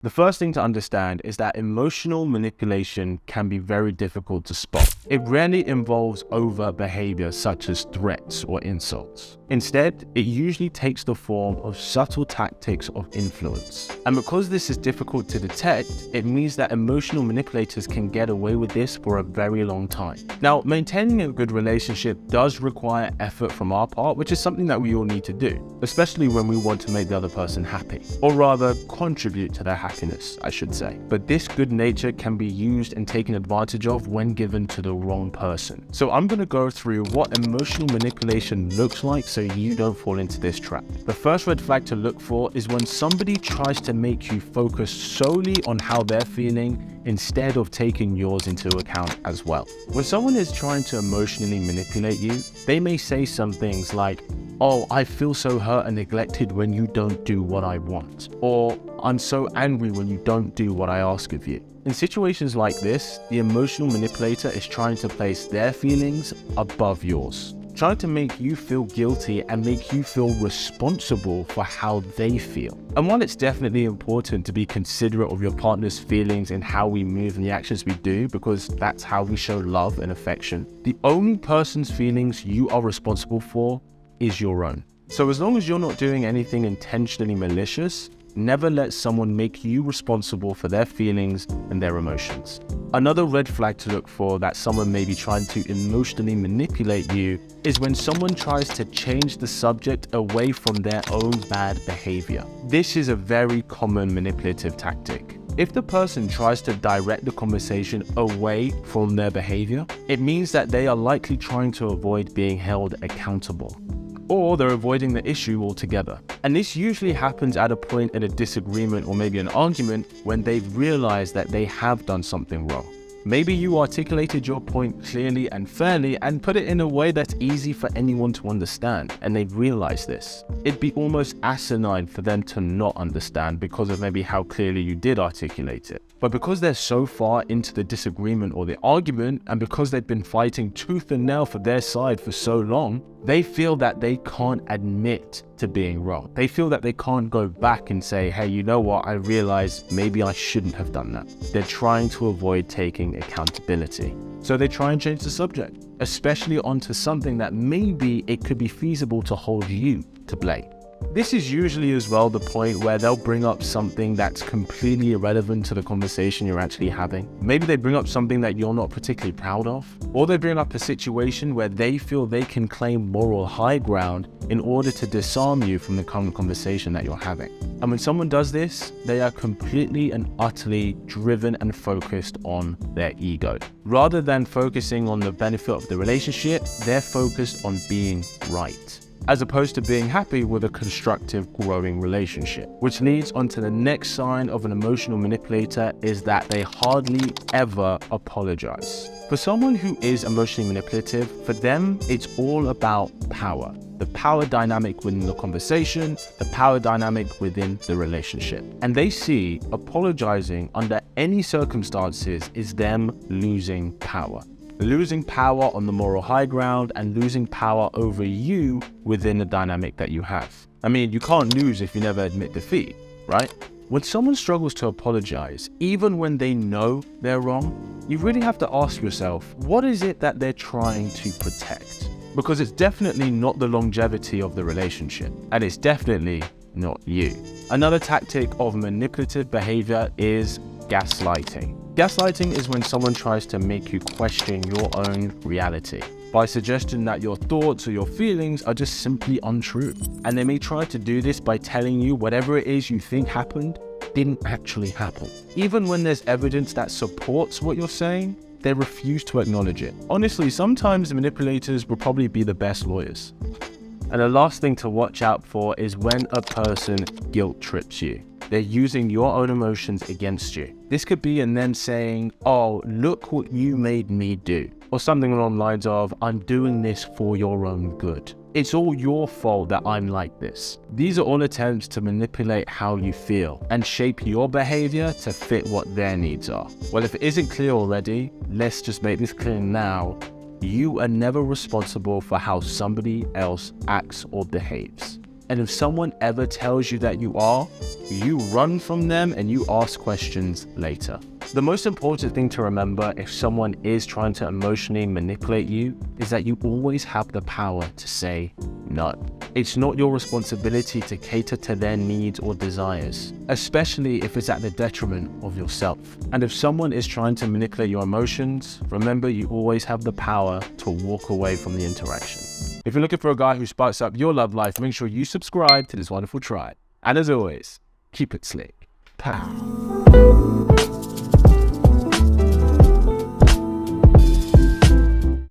The first thing to understand is that emotional manipulation can be very difficult to spot. It rarely involves overt behavior such as threats or insults. Instead, it usually takes the form of subtle tactics of influence. And because this is difficult to detect, it means that emotional manipulators can get away with this for a very long time. Now, maintaining a good relationship does require effort from our part, which is something that we all need to do, especially when we want to make the other person happy, or rather contribute to their happiness, I should say. But this good nature can be used and taken advantage of when given to the wrong person. So I'm going to go through what emotional manipulation looks like so you don't fall into this trap. The first red flag to look for is when somebody tries to make you focus solely on how they're feeling instead of taking yours into account as well. When someone is trying to emotionally manipulate you, they may say some things like, "Oh, I feel so hurt and neglected when you don't do what I want," or "I'm so angry when you don't do what I ask of you." In situations like this, the emotional manipulator is trying to place their feelings above yours, trying to make you feel guilty and make you feel responsible for how they feel. And while it's definitely important to be considerate of your partner's feelings and how we move and the actions we do, because that's how we show love and affection, the only person's feelings you are responsible for is your own. So as long as you're not doing anything intentionally malicious, never let someone make you responsible for their feelings and their emotions. Another red flag to look for that someone may be trying to emotionally manipulate you is when someone tries to change the subject away from their own bad behavior. This is a very common manipulative tactic. If the person tries to direct the conversation away from their behavior, it means that they are likely trying to avoid being held accountable, or they're avoiding the issue altogether. And this usually happens at a point in a disagreement or maybe an argument when they've realized that they have done something wrong. Maybe you articulated your point clearly and fairly and put it in a way that's easy for anyone to understand, and they've realized this. It'd be almost asinine for them to not understand because of maybe how clearly you did articulate it. But because they're so far into the disagreement or the argument, and because they've been fighting tooth and nail for their side for so long, they feel that they can't admit to being wrong. They feel that they can't go back and say, "Hey, you know what? I realized maybe I shouldn't have done that." They're trying to avoid taking accountability. So they try and change the subject, especially onto something that maybe it could be feasible to hold you to blame. This is usually as well the point where they'll bring up something that's completely irrelevant to the conversation you're actually having. Maybe they bring up something that you're not particularly proud of, or they bring up a situation where they feel they can claim moral high ground in order to disarm you from the current conversation that you're having. And when someone does this, they are completely and utterly driven and focused on their ego. Rather than focusing on the benefit of the relationship, they're focused on being right, as opposed to being happy with a constructive, growing relationship. Which leads on to the next sign of an emotional manipulator is that they hardly ever apologize. For someone who is emotionally manipulative, for them, it's all about power. The power dynamic within the conversation, the power dynamic within the relationship. And they see apologizing under any circumstances is them losing power. Losing power on the moral high ground and losing power over you within the dynamic that you have. I mean, you can't lose if you never admit defeat, right? When someone struggles to apologize, even when they know they're wrong, you really have to ask yourself, what is it that they're trying to protect? Because it's definitely not the longevity of the relationship, and it's definitely not you. Another tactic of manipulative behavior is gaslighting. Gaslighting is when someone tries to make you question your own reality by suggesting that your thoughts or your feelings are just simply untrue. And they may try to do this by telling you whatever it is you think happened didn't actually happen. Even when there's evidence that supports what you're saying, they refuse to acknowledge it. Honestly, sometimes manipulators will probably be the best lawyers. And the last thing to watch out for is when a person guilt trips you. They're using your own emotions against you. This could be in them saying, "Oh, look what you made me do," or something along the lines of, "I'm doing this for your own good. It's all your fault that I'm like this." These are all attempts to manipulate how you feel and shape your behavior to fit what their needs are. Well, if it isn't clear already, let's just make this clear now. You are never responsible for how somebody else acts or behaves. And if someone ever tells you that you are, you run from them and you ask questions later. The most important thing to remember if someone is trying to emotionally manipulate you is that you always have the power to say no. It's not your responsibility to cater to their needs or desires, especially if it's at the detriment of yourself. And if someone is trying to manipulate your emotions, remember you always have the power to walk away from the interaction. If you're looking for a guy who spices up your love life, make sure you subscribe to this wonderful tribe. And as always, keep it slick. Pow.